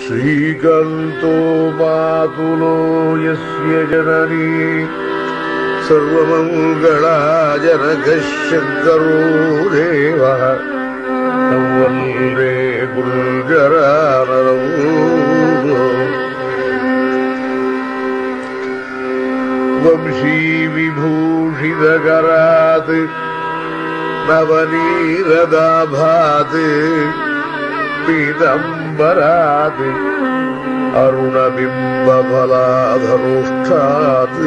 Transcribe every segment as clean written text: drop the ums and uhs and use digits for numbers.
श्रीकान्तो मातुलो यस्य जननी सर्वमङ्गलाजनकः शङ्करो देवः तं वन्दे गुर्जरानरं वंशीविभूषितकरात् नवनीरदाभात् पीतम्बरात् अरुणबिम्बफलाधरोष्ठात्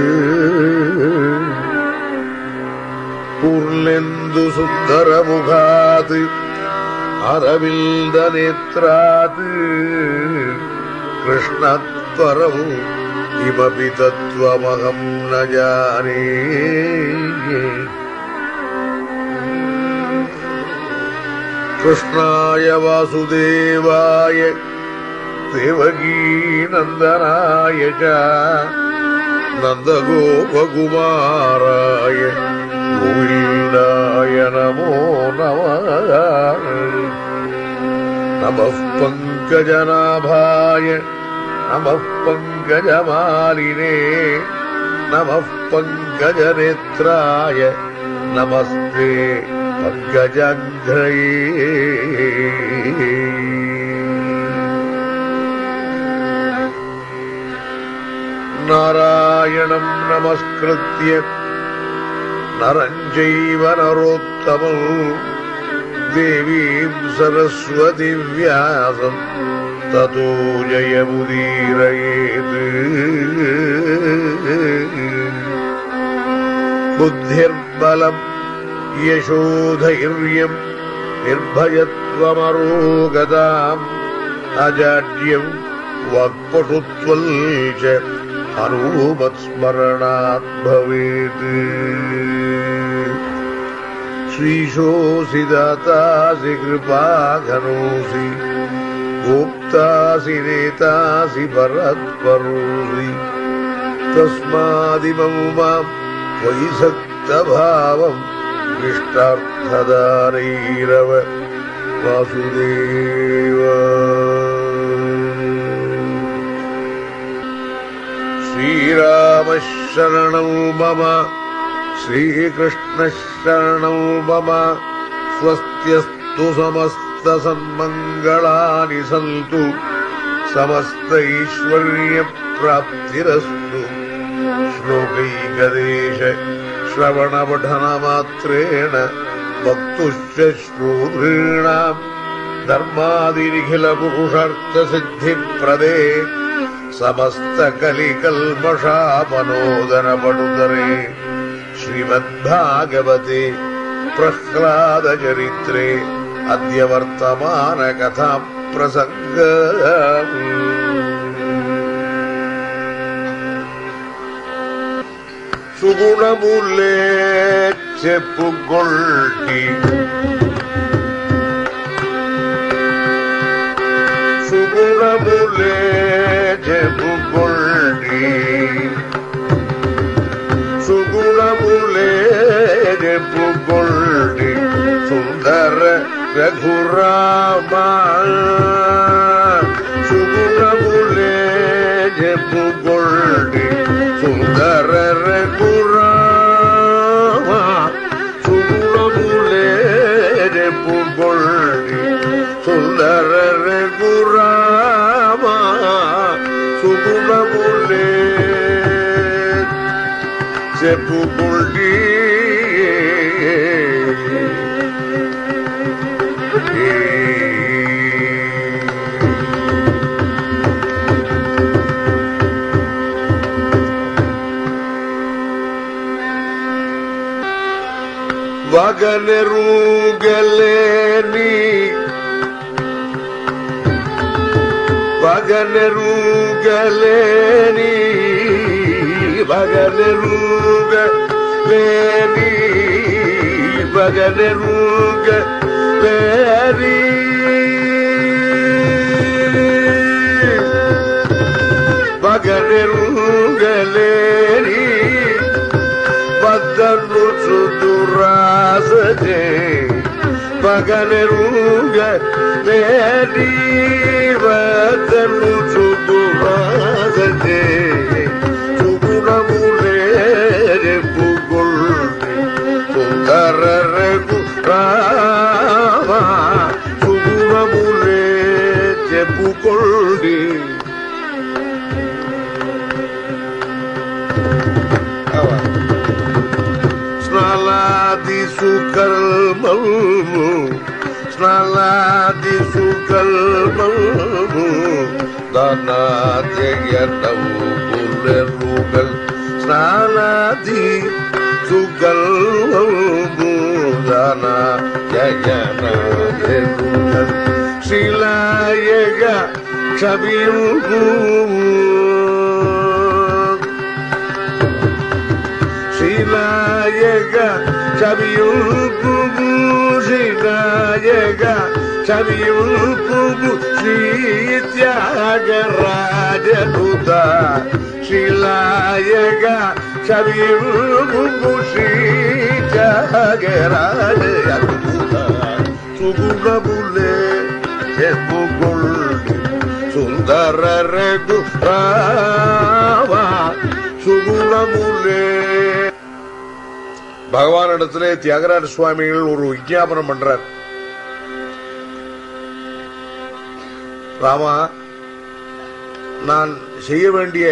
पूर्णेन्दुसुन्दरमुखात् अरविन्दनेत्रात् कृष्णात् परम् किमपि तत्त्वमहं न जाने। कृष्णाय वासुदेवाय देवकीनन्दनाय च नन्दगोपकुमाराय गोविन्दाय नमो नमः। नमः पङ्कजनाभाय नमः पङ्कजमालिने नमः पङ्कजनेत्राय नमस्ते पङ्कजाङ्घ्रये। नारायणं नमस्कृत्य नरं चैव नरोत्तमं देवीं सरस्वतीं व्यासं ततो जयमुदीरयेत्। बुद्धिर्बलम् यशोधैर्यं निर्भयत्वमरोगताम् अजाड्यं वाक्पटुत्वं च हनुमत्स्मरणात् भवेत्। श्रीशोऽसि दातासि कृपाघनोऽसि भोक्तासि नेतासि परत्परोऽसि तस्मादिमं मां त्वयि सक्तभावम् इष्टार्थदानैरव वासुदेव। श्रीरामः शरणं मम श्रीकृष्णः शरणं मम स्वस्त्यस्तु समस्तसन्मङ्गलानि सन्तु समस्तैश्वर्यप्राप्तिरस्तु। श्लोकैकदेश श्रवणपठनमात्रेण वक्तुश्च श्रोतॄणाम् धर्मादिनिखिलपुरुषार्थसिद्धिप्रदे समस्तकलिकल्मषापनोदनपटुतरे श्रीमद्भागवते प्रह्लादचरित्रे अद्य वर्तमानकथाप्रसङ्गः। सुगुणमुले చెప్పుకొల్టి సుగుణములే చెప్పుకొల్టి సుగుణములే చెప్పుకొల్టి సుందర రఘురామ సుగుణములే చెప్పుకొల్టి సుందర రఘురామ సుగుణములే చెప్పుకొల్టి సుందర రఘురామ సుగుణములే చెప్పుకొల్టి వగనెరుగలేని వగనెరుగలేని వగనెరుగలేని వగనెరుగలేని వగనెరుగలేని వద్దను దురాసే వగనెరుగలేని వద్దను சுகனு சுகுராசே சுகுணமுலே புகொள்டி சுந்தர ரகுராமா சுகுணமுலே புகொள்டி ஸ்நாலாதி சுகர்மமு ஸ்நாலாதி சுகர்மமு தானாத்யயனவு புலருகள் ஸ்நாலாதி சுகர்மமு தானாத்யயனவுகள் ஸ்ரீலாயக க்ஷபியுகு ஸ்ரீநாயக சபியுள் புகு ஸ்ரீநாயக சபியுள் புகு ஸ்ரீ தியாகராஜனுத ஸ்ரீநாயக சபியுள் புகு ஸ்ரீ தியாகராஜனுத சுகுணமுலே புகழ் சுந்தர ரகுராமா சுகுணமுலே. பகவானிடத்திலே தியாகராஜ சுவாமிகள் ஒரு விஞ்ஞாபனம் பண்றார். ராமா, நான் செய்ய வேண்டிய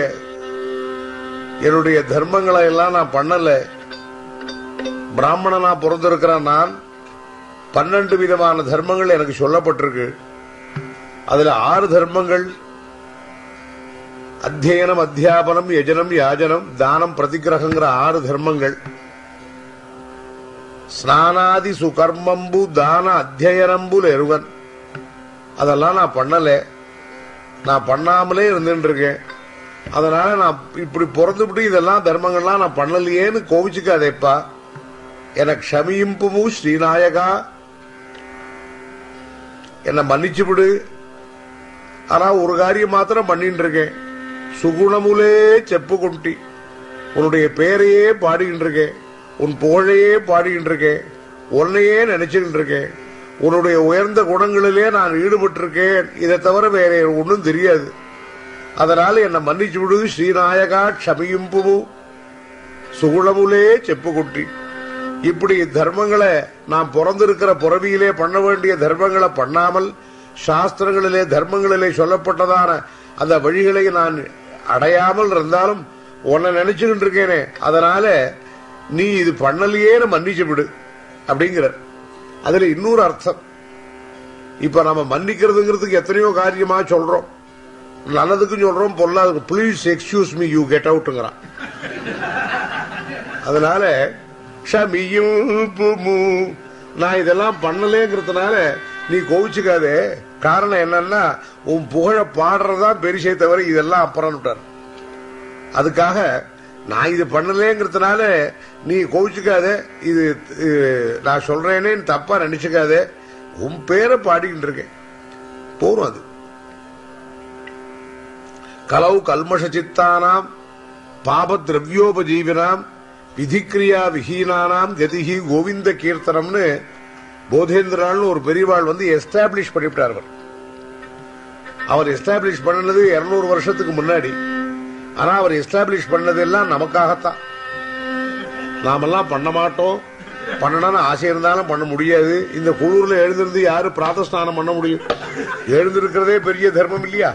என்னுடைய தர்மங்களை எல்லாம் நான் பண்ணல. பிராமணனா பிறந்திருக்கிறேன். நான் 12 விதமான தர்மங்கள் எனக்கு சொல்லப்பட்டிருக்கு. அதுல 6 தர்மங்கள் அத்தியனம், அத்தியாபனம், யஜனம், யாஜனம், தானம், பிரதிகிரகங்கிற 6 தர்மங்கள். ஸ்நானாதி சுகர்மம்பு தான அத்தியனம்புல எருவன். அதெல்லாம் நான் பண்ணல. நான் பண்ணாமலே இருந்துட்டு இருக்கேன். அதனால நான் இப்படி பிறந்துவிட்டு இதெல்லாம் தர்மங்கள்லாம் நான் பண்ணலையேன்னு கோவிச்சுக்காதேப்பா. எனக்கு க்ஷமியும்பு ஸ்ரீநாயகா, என்னை மன்னிச்சு விடு. ஆனா ஒரு காரியம் மாத்திரம் பண்ணிட்டு இருக்கேன். சுகுணமுலே செப்பு கொண்டி, உன்னுடைய பேரையே பாடிக்கிட்டு இருக்கேன், உன் புகழையே பாடிக்கிட்டு இருக்கேன், உன்னையே நினைச்சுக்கிட்டு இருக்கேன், உன்னுடைய உயர்ந்த குணங்களிலே நான் ஈடுபட்டிருக்கேன். இதை தவிர வேற ஒன்றும் தெரியாது. அதனால என்னை மன்னிச்சு விடு ஸ்ரீநாயகா க்ஷமியும்பு சுகுணமுலே செப்பு கொட்டி. இப்படி தர்மங்களை நான் பிறந்திருக்கிற பிறவியிலே பண்ண வேண்டிய தர்மங்களை பண்ணாமல் சாஸ்திரங்களிலே தர்மங்களிலே சொல்லப்பட்டதான அந்த வழிகளை நான் அடையாமல் இருந்தாலும் உன்னை நினைச்சுக்கிட்டு இருக்கேனே, அதனால நீ இது பண்ணலையேன்னு மன்னிச்சு விடு அப்படிங்கிற. அதுல இன்னொரு அர்த்தம். இப்ப நம்ம மன்னிக்கிறதுங்கிறதுக்கு எத்தனையோ காரியமா சொல்றோம். நல்லதுக்கும் சொல்றோம், பொல்லாதுக்கு. Please excuse me, you get அவுட்ங்கிறான். அதனால நான் இதெல்லாம் பண்ணலேங்கிறதுனால நீ கோவிச்சுக்காதே. காரணம் என்னன்னா உன் புகழ பாடுறதா பெருசே தவிர இதெல்லாம் அப்புறம். அதுக்காக நான் இது பண்ணலேங்கிறதுனால நீ கோவிச்சுக்காத. இது நான் சொல்றேனே தப்பா நினைச்சுக்காத. உன் பேரை பாடிக்கிட்டு இருக்கேன் போறோம். அது கலவு கல்மஷ சித்தானாம் பாப திரவியோபஜீவினாம் விதிக்கிரியா விஹீனானாம் கதிஹி கோவிந்த கீர்த்தனம்னு போதேந்திரான்னு ஒரு பெரியவாள் எஸ்டாப்ளிஷ் பண்ணிவிட்டார். அவர் எஸ்டாப்ளிஷ் பண்ணது 200 வருஷத்துக்கு முன்னாடி. ஆனா அவர் எஸ்டாப்ளிஷ் பண்ணது எல்லாம் நமக்காகத்தான். நாமெல்லாம் பண்ண மாட்டோம். பண்ணணும்னு ஆசை இருந்தாலும் பண்ண முடியாது. இந்த குளூர்ல எழுந்திருந்து யாரு பிராதஸ்நானம் பண்ண முடியும்? எழுந்திருக்கிறதே பெரிய தர்மம் இல்லையா?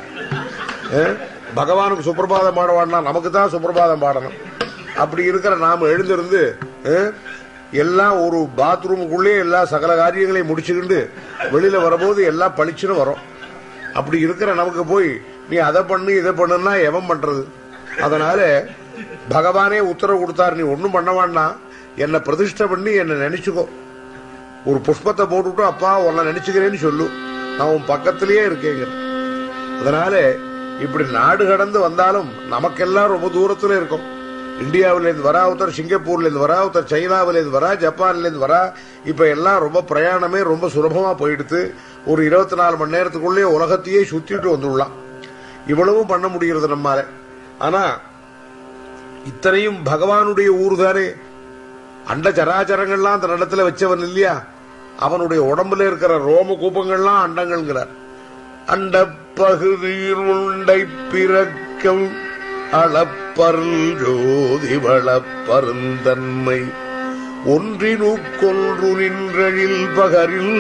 பகவானுக்கு சுப்பிரபாதம் பாடவாடனா நமக்கு தான் சுப்பிரபாதம் பாடணும். அப்படி இருக்கிற நாம எழுந்திருந்து எல்லாம் ஒரு பாத்ரூமுக்குள்ளே எல்லா சகல காரியங்களையும் முடிச்சுக்கிண்டு வெளியில வரும்போது எல்லாம் பளிச்சுன்னு வரும். அப்படி இருக்கிற நமக்கு போய் நீ அதை பண்ணு இதை பண்ணுன்னா எவன் பண்றது? அதனால பகவானே உத்தரவு கொடுத்தார், நீ ஒன்னும் பண்ண வேண்டாம், என்னை பிரதிஷ்டை பண்ணி என்னை நினைச்சுக்கோ. ஒரு புஷ்பத்தை போட்டுவிட்டு அப்பா உன்னை நினைச்சுக்கிறேன்னு சொல்லு, நான் உன் பக்கத்திலேயே இருக்கேங்க. அதனால இப்படி நாடு கடந்து வந்தாலும் நமக்கெல்லாம் ரொம்ப தூரத்துல இருக்கும். இந்தியாவிலேருந்து வரா, ஒருத்தர் சிங்கப்பூர்லேருந்து வரா, ஒருத்தர் சைனாவிலேருந்து வரா, ஜப்பான்லேருந்து வரா. இப்ப எல்லாம் ரொம்ப பிரயாணமே ரொம்ப சுலபமா போயிடுத்து. ஒரு 24 மணி நேரத்துக்குள்ளே உலகத்தையே சுத்திட்டு வந்துடலாம். இவ்வளவும் பண்ண முடிகிறது நம்மால. ஆனா இத்தனையும் பகவானுடைய ஊர் தானே. அண்ட சராச்சரங்கள்லாம் அந்த இடத்துல வச்சவன் இல்லையா? அவனுடைய உடம்புல இருக்கிற ரோம கூப்பங்கள்லாம் அண்டங்கள்ங்கிறார். அண்ட பகுதியில் உண்டை பிறக்கம் அளப்பருள் ஜோதி வளப்பருந்தன்மை ஒன்றினுக்கொன்று நின்றழில் பகரில்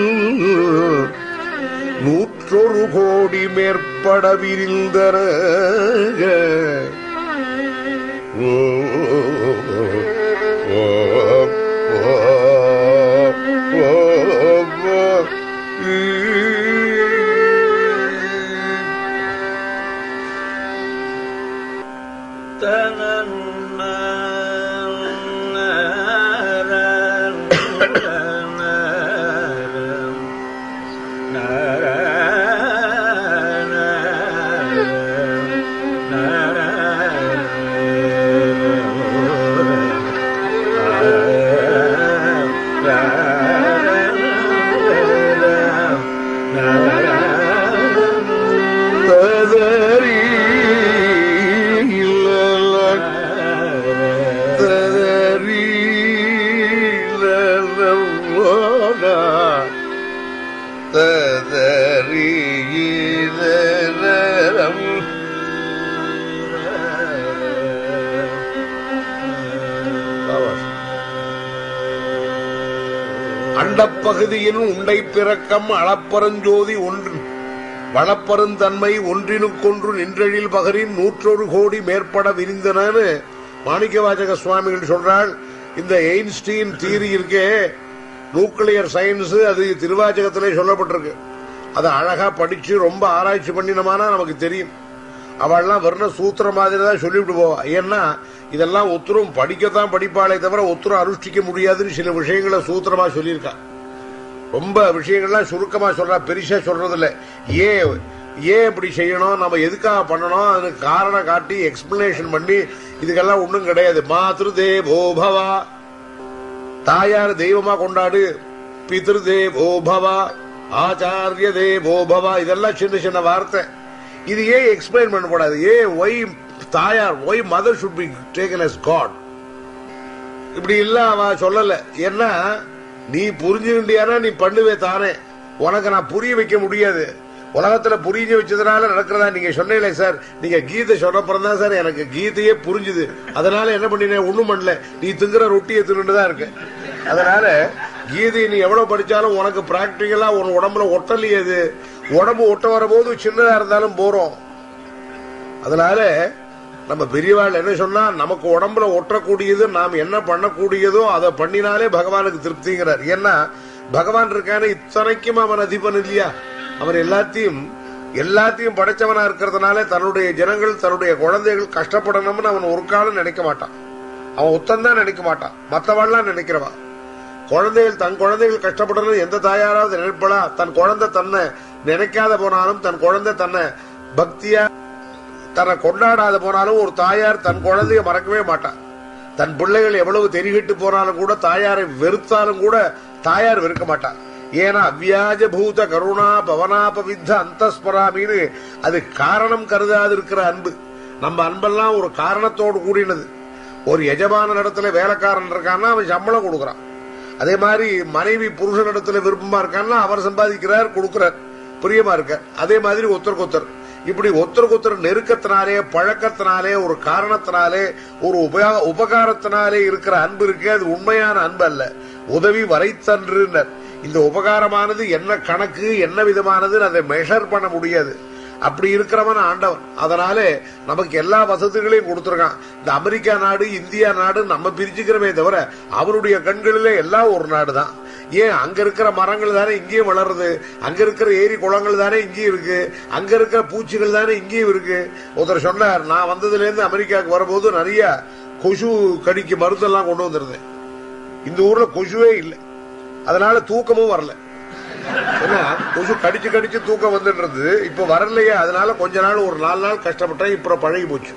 101 கோடி மேற்பட விரிந்தன. அண்டப்பகுதியின் உண்டை பிறக்கம் அளப்பரஞ்சோதி ஒன்று வளப்பருந்தன்மை ஒன்றினுக்கொன்று நின்றழில் பகரின் 101 கோடி மேற்பட விரிந்தன மாணிக்கவாசக சுவாமிகள் சொல்றாள். இந்த எயின்ஸ்டீன் தியரி இருக்கே, நியூக்ளியர் சயின்ஸ், அது திருவாச்சகத்திலே சொல்லப்பட்டிருக்கு. அதை அழகா படிச்சு ரொம்ப ஆராய்ச்சி பண்ணினோம்னா நமக்கு தெரியும். அவள்லாம் வர்ண சூத்திர மாதிரி தான் சொல்லிவிட்டு போவா. ஏன்னா இதெல்லாம் ஒத்துரும் படிக்கத்தான் படிப்பாளே தவிர ஒத்துரும் அனுஷ்டிக்க முடியாதுன்னு சில விஷயங்களை சூத்திரமா சொல்லியிருக்கா. ரொம்ப விஷயங்கள்லாம் சுருக்கமா சொல்றா, பெருசா சொல்றது இல்ல. ஏன் இப்படி செய்யணும், நம்ம எதுக்காக பண்ணணும், அதுக்கு காரணம் காட்டி எக்ஸ்பிளனேஷன் பண்ணி இதுக்கெல்லாம் ஒண்ணும் கிடையாது. மாத்ரு தேவோபவா, தாயார் தெய்வமா கொண்டாடு. பித்ரு தேவோபவா, ஆச்சாரிய தேவோபவா, இதெல்லாம் சின்ன சின்ன வார்த்தை. இது ஏன் எக்ஸ்பிளைன் பண்ணக்கூடாது? ஒய் தாயார், why mother should be taken as God? இப்படி இல்ல அவ சொல்லல. ஏன்னா நீ புரிஞ்சுக்கிட்டியானா நீ பண்ணுவே தானே. உனக்கு நான் புரிய வைக்க முடியாது. உலகத்துல புரிஞ்சு வச்சதுனால நடக்கிறதா. நீங்க சொன்னீங்களே சார், நீங்க கீதை சொன்னப்புறம் தான் சார் எனக்கு கீதையே புரிஞ்சுது. அதனால என்ன பண்ணினேன், ஒண்ணும் பண்ணல, நீ திங்குற ரொட்டியை தின்னுதான் இருக்கு. அதனால கீதை நீ எவ்வளவு படிச்சாலும் உனக்கு பிராக்டிக்கலா உன் உடம்புல ஒட்டலையது. உடம்பு ஒட்ட வர போது சின்னதா இருந்தாலும் போறோம். அதனால நம்ம பெரியவாள் என்ன சொன்னா, நமக்கு உடம்புல ஒட்டக்கூடியது நாம் என்ன பண்ணக்கூடியதோ அதை பண்ணினாலே பகவானுக்கு திருப்திங்கிறார். ஏன்னா பகவான் இருக்கான இத்தனைக்கும் அவன் அதிபன் இல்லையா. அவன் எல்லாத்தையும் படைச்சவனா இருக்கிறதுனால தன்னுடைய ஜனங்கள் தன்னுடைய குழந்தைகள் கஷ்டப்படணும்னு அவன் ஒரு காலம் நினைக்க மாட்டான். அவன் ஒத்தந்தான் நினைக்க மாட்டான், மற்றவாள்லாம் நினைக்கிறவா. தன் குழந்தைகள் கஷ்டப்படணும் எந்த தாயாராவது நினைப்படா? தன் குழந்தை தன்னை நினைக்காத போனாலும், தன் குழந்தை தன்னை பக்தியா தன்னை கொண்டாடாத போனாலும் ஒரு தாயார் தன் குழந்தைய மறக்கவே மாட்டான். தன் பிள்ளைகள் எவ்வளவு தெரிகிட்டு போனாலும் கூட, தாயாரை வெறுத்தாலும் கூட தாயார் வெறுக்க மாட்டான். ஏன்னா அவ்வியாஜ பூத கருணா பவனாபவித்த அந்தஸ்பராமின்னு அது காரணம் கருதாது இருக்கிற அன்பு. நம்ம அன்பெல்லாம் ஒரு காரணத்தோடு கூடினது. ஒரு எஜமான இடத்துல வேலைக்காரன் இருக்கான்னா அவன் சம்பளம் கொடுக்கறான். அதே மாதிரி மனைவி புருஷன் இடத்துல விருப்பமா இருக்கான்னா அவர் சம்பாதிக்கிறார், கொடுக்கிறார், பிரியமா இருக்க. அதே மாதிரி ஒருத்தருக்கு இப்படி ஒருத்தருக்கு நெருக்கத்தினாலே, பழக்கத்தினாலே, ஒரு காரணத்தினாலே, ஒரு உபகாரத்தினாலே இருக்கிற அன்பு இருக்கு. அது உண்மையான அன்பு அல்ல, உதவி வரைத்தன்று. இந்த உபகாரமானது என்ன கணக்கு, என்ன விதமானது அதை மெஷர் பண்ண முடியாது. அப்படி இருக்கிறவன் ஆண்டவன். அதனால நமக்கு எல்லா வசதிகளையும் கொடுத்திருக்கான். இந்த அமெரிக்கா நாடு, இந்தியா நாடு நம்ம பிரிச்சுக்கிறமே தவிர அவருடைய கண்களிலே எல்லாம் ஒரு நாடு தான். ஏன், அங்க இருக்கிற மரங்கள் தானே இங்கேயும் வளருது, அங்க இருக்கிற ஏரி குளங்கள் தானே இங்கேயும் இருக்கு, அங்க இருக்கிற பூச்சிகள் தானே இங்கேயும் இருக்கு. ஒருத்தர் சொன்னார், நான் வந்ததுல இருந்து அமெரிக்காவுக்கு வரும்போது நிறைய கொசு கடிக்கு மருந்தெல்லாம் கொண்டு வந்திருந்தேன். இந்த ஊர்ல கொசுவே இல்லை, அதனால தூக்கமும் வரல. ஏன்னா கொசு கடிச்சு தூக்கம் வந்துன்றது. இப்ப வரலையே, அதனால கொஞ்ச நாள் ஒரு 4 நாள் கஷ்டப்பட்டேன், இப்ப பழகி போச்சு.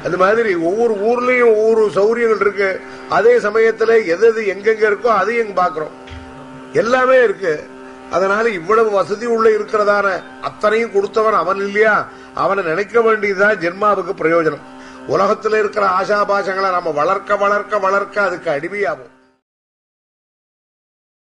அது மாதிரி ஒவ்வொரு ஊர்லயும் ஒவ்வொரு சௌரியங்கள் இருக்கு. அதே சமயத்துல எது எங்கெங்க இருக்கோ அதையும் பாக்குறோம், எல்லாமே இருக்கு. அதனால இவ்வளவு வசதி உள்ள இருக்கிறதான அத்தனையும் கொடுத்தவன் அவன் இல்லையா, அவனை நினைக்க வேண்டியதுதான் ஜென்மாவுக்கு பிரயோஜனம். உலகத்துல இருக்கிற ஆசாபாசங்களை நம்ம வளர்க்க அதுக்கு அடிமையாகும்.